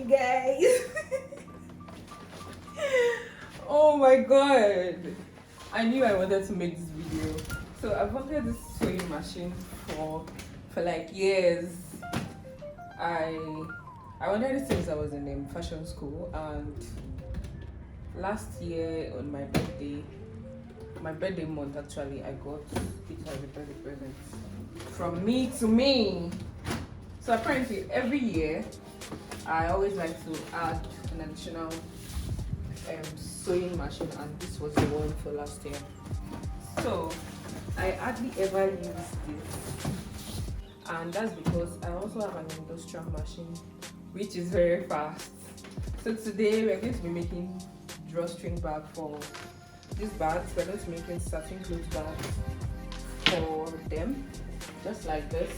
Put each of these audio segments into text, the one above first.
guys. Oh my god, I knew I wanted to make this video. So I've wanted this sewing machine for like years. I wanted it since I was in fashion school, and last year on my birthday month actually, I got it as a birthday present from me to me. So apparently every year I always like to add an additional sewing machine, and this was the one for last year. So I hardly ever use this, and that's because I also have an industrial machine which is very fast. So today we're going to be making drawstring bag for these bags. We're going to be making satin cloth bags for them, just like this.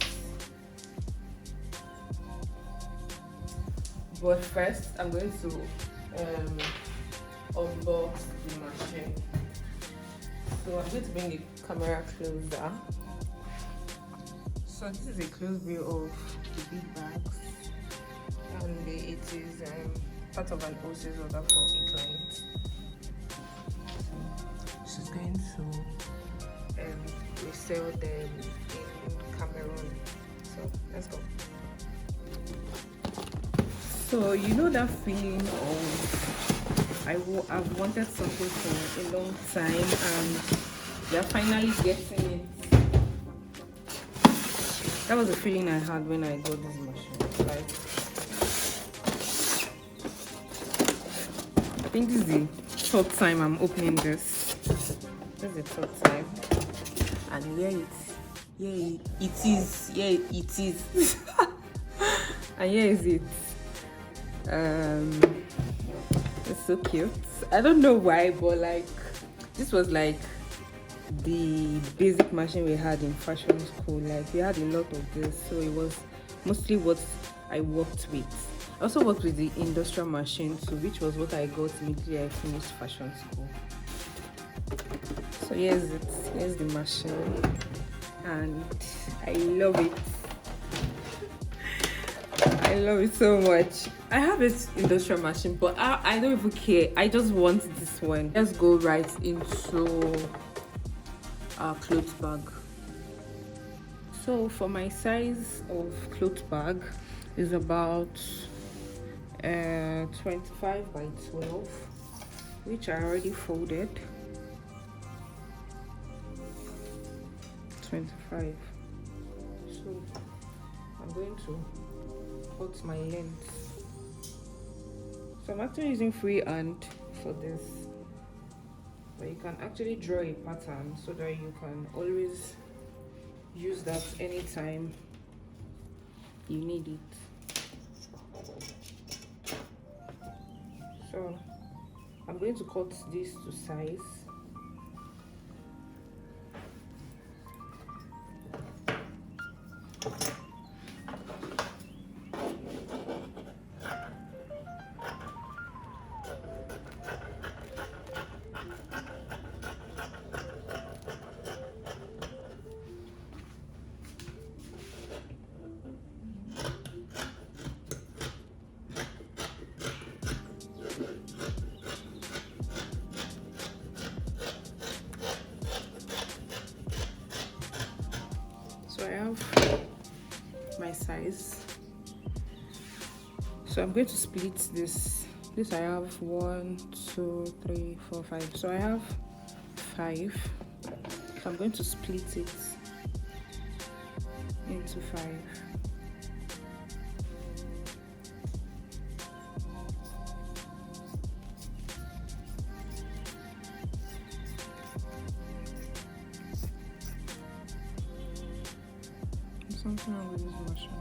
But first I'm going to unbox the machine. So I'm going to bring the camera closer. So this is a close view of the big bags, and it is part of an OC's order for a client. She's going to resell them in Cameroon. So let's go. So you know that feeling of I've wanted something for a long time and you're finally getting it. That was the feeling I had when I got this machine. Like, I think this is the third time I'm opening this. This is the third time, and it is. And here is it. It's so cute. I don't know why, but like this was like the basic machine we had in fashion school. Like we had a lot of this, so it was mostly what I worked with. I also worked with the industrial machine too, which was what I got immediately I finished fashion school. So here's it. Here's the machine, and I love it. I love it so much. I have this industrial machine, but I don't even care. I just want this one. Let's go right into our clothes bag. So for my size of clothes bag is about 25 by 12, which I already folded. 25. So I'm going to cut my length. So I'm actually using freehand for this, but you can actually draw a pattern so that you can always use that anytime you need it. So I'm going to cut this to size. So I have my size. So I'm going to split this. I have 1, 2, 3, 4, 5. So I have 5. So I'm going to split it into 5. Something wrong with this machine.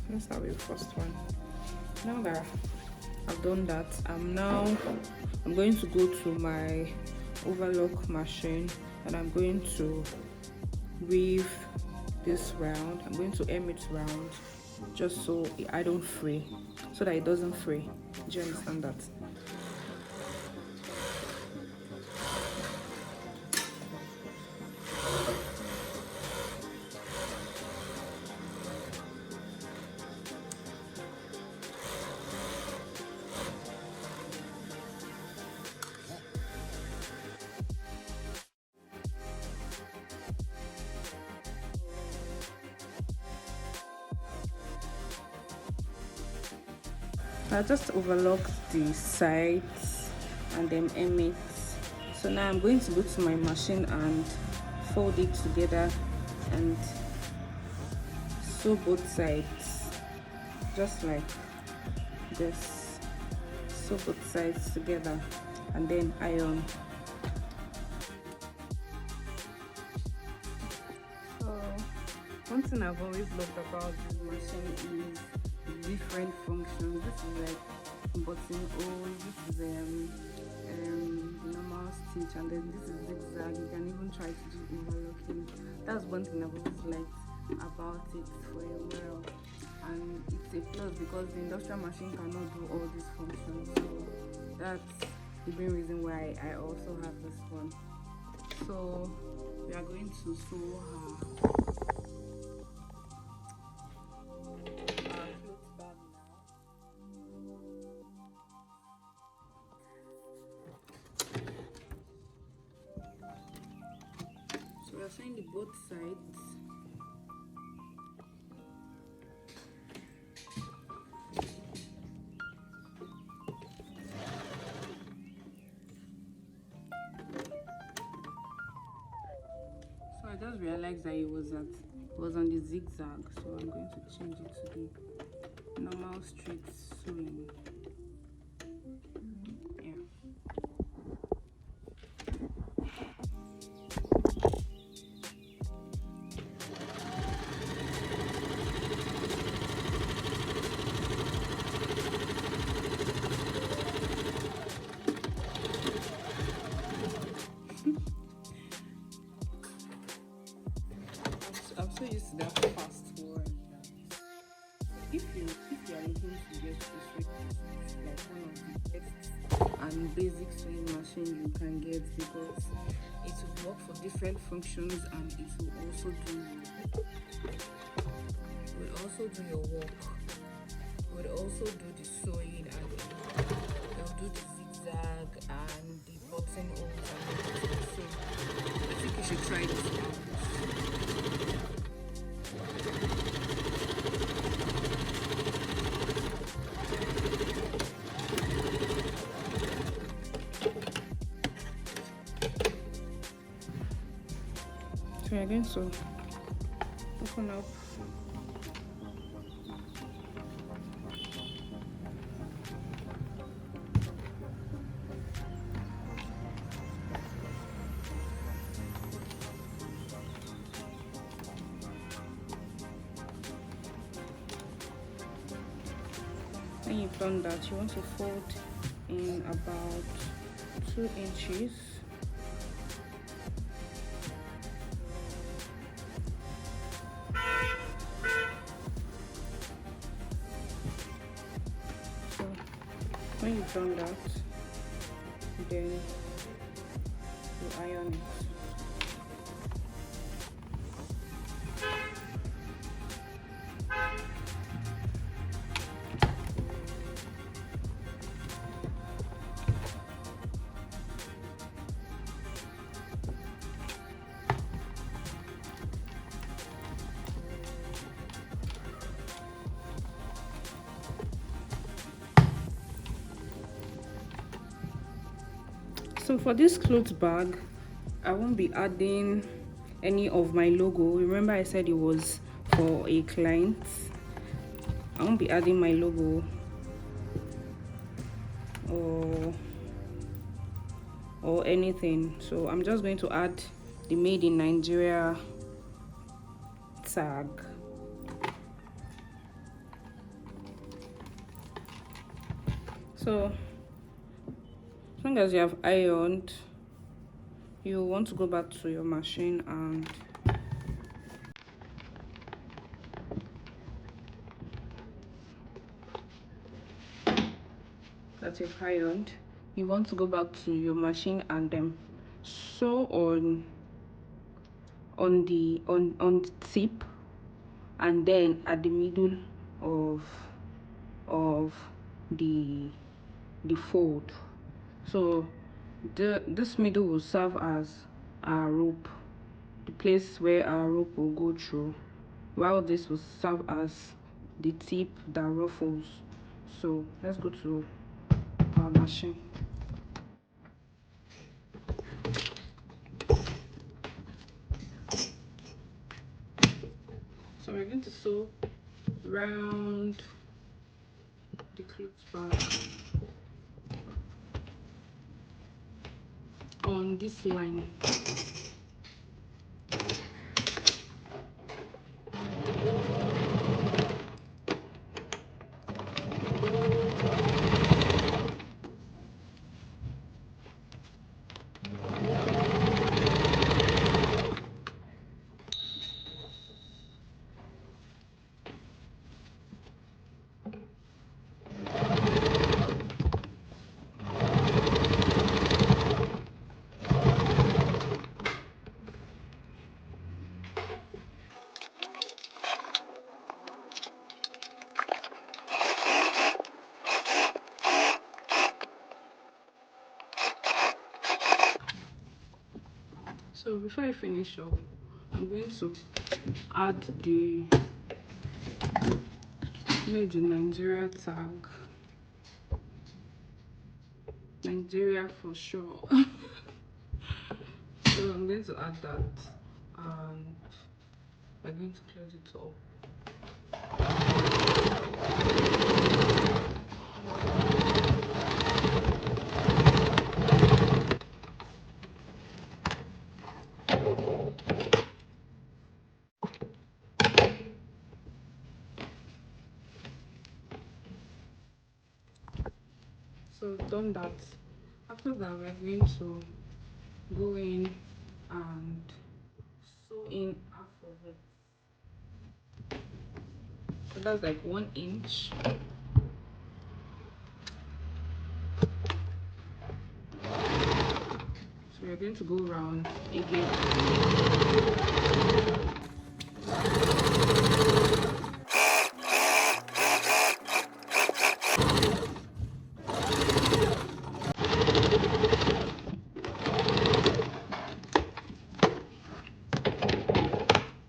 Let's start with the first one. Now that I've done that, I'm going to go to my overlock machine and I'm going to weave this round. I'm going to hem it round just so I don't fray, so that it doesn't fray. Do you understand that? I just overlocked the sides and then hem it. So now I'm going to go to my machine and fold it together and sew both sides just like this. Sew both sides together and then iron. So one thing I've always loved about this machine is different functions. This is like buttonhole, this is normal stitch, and then this is zigzag. You can even try to do overlocking. That's one thing I've always liked about it for a while, and it's a plus because the industrial machine cannot do all these functions. So that's the main reason why I also have this one. So we are going to sew her clothes bag now. So we are sewing the both sides. So I just realized that it was on the zigzag, so I'm going to change it to the normal straight sewing. Yeah. I'm so used to that fast one. If you are looking to get this like one of the best and basic sewing machine you can get, because it will work for different functions and it will also do your work. It will also do the sewing, and it will do the zigzag and the buttonholes and everything. So I think you should try this out. So we're going to open up when you've done that, you want to fold in about 2 inches. So when you've done that, then you iron it. So for this clothes bag, I won't be adding any of my logo. Remember I said it was for a client. I won't be adding my logo or anything. So I'm just going to add the Made in Nigeria tag. So as long as you have ironed, you want to go back to your machine, and that you've ironed, you want to go back to your machine and then sew on the tip, and then at the middle of the fold. So this middle will serve as our rope, the place where our rope will go through, while this will serve as the tip that ruffles. So let's go to our machine. So we're going to sew round the clothes bag on this line. So before I finish up, I'm going to add the Made in Nigeria tag. Nigeria for sure. So I'm going to add that, and we're going to close it up. So done that. After that, we're going to go in and sew in half of it. So that's like 1 inch. So we're going to go around again.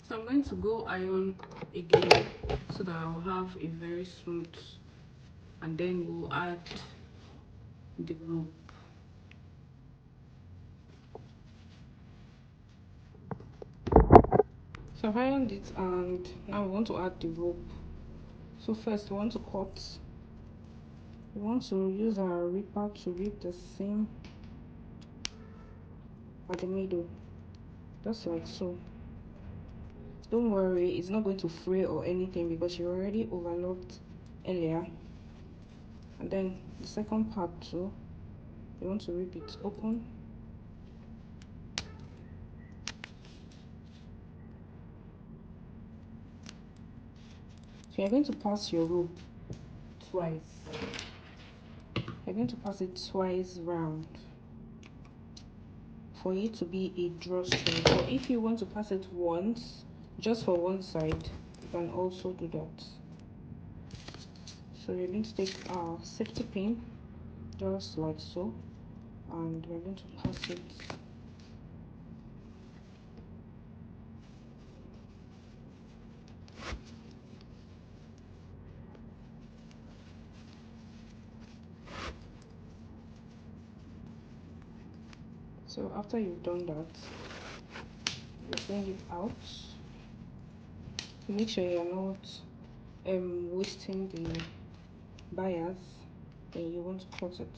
So I'm going to go iron again so that I'll have a very smooth, and then we'll add the rope. So I've ironed it, and now we want to add the rope. So first we want to cut. We want to use our ripper to rip the seam at the middle, just like so. Don't worry, it's not going to fray or anything because you already overlocked earlier. And then the second part too, you want to rip it open. So you're going to pass your rope twice. You're going to pass it twice round for it to be a drawstring. So if you want to pass it once, just for one side, you can also do that. So you're going to take our safety pin, just like so, and we're going to pass it. So after you've done that, you bring it out. Make sure you're not wasting the bias, then you want to cut it.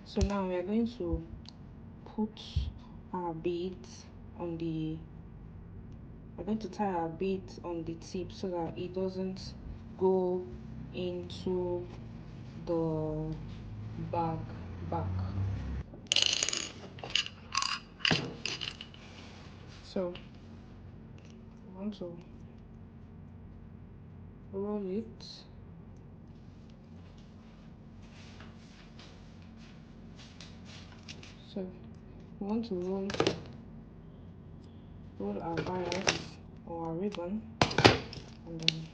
So now we are going to put our beads on the, we're going to tie our beads on the tip so that it doesn't go into the bag back. So I want to roll it. So we want to roll our bias or our ribbon, and then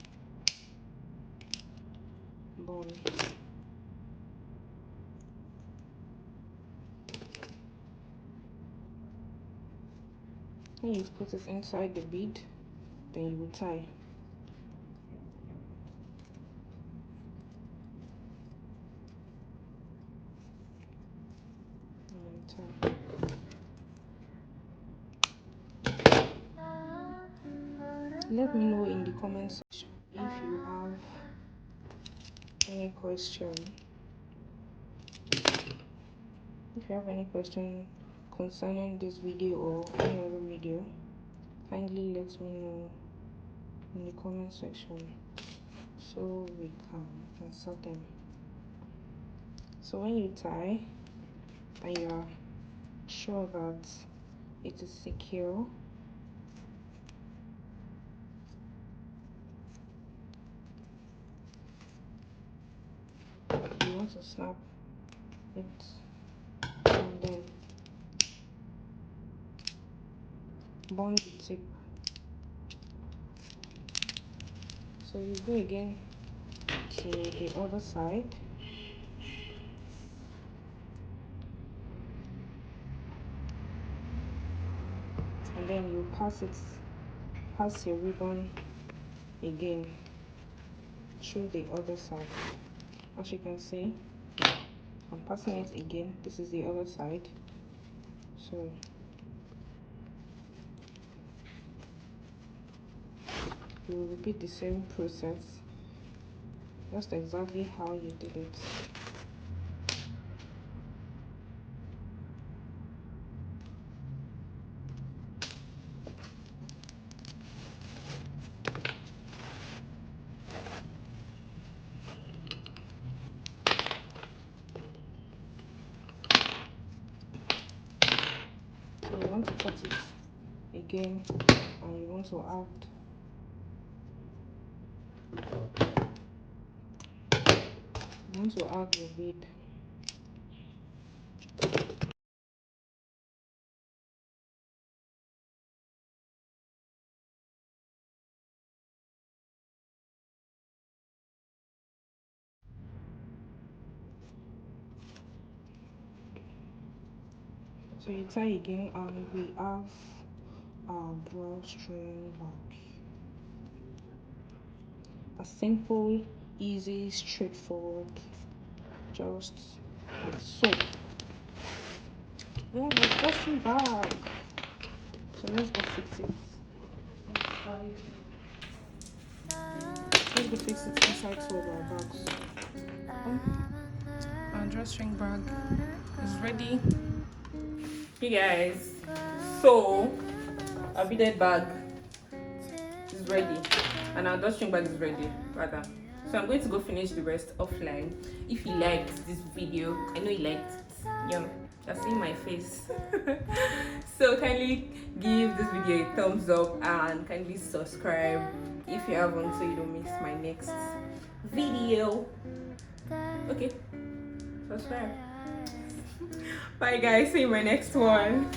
bone. Then you put it inside the bead, then you will tie. Let me know in the comment section if you have any question. If you have any question concerning this video or any other video, kindly let me know in the comment section so we can answer them. So when you tie and you are sure that it is secure, you want to snap it and then bond the tip. So you go again to the other side and then you pass your ribbon again through the other side. As you can see, I'm passing it again. This is the other side. So you will repeat the same process, just exactly how you did it. So you want to cut it again and you want to add your bead. So you tie again and we have our drawstring back. A simple, easy, straightforward, just like so. Yeah, the drawstring bag. So let's go fix it. Let's go fix it inside two of our bags. Our drawstring bag is ready. Hey guys, so our beaded bag is ready and our drawstring bag is ready rather. So I'm going to go finish the rest offline. If you liked this video, I know you liked it, yeah, you're seeing my face. So kindly give this video a thumbs up and kindly subscribe if you haven't, so you don't miss my next video. Okay, subscribe. Bye guys, see you in my next one.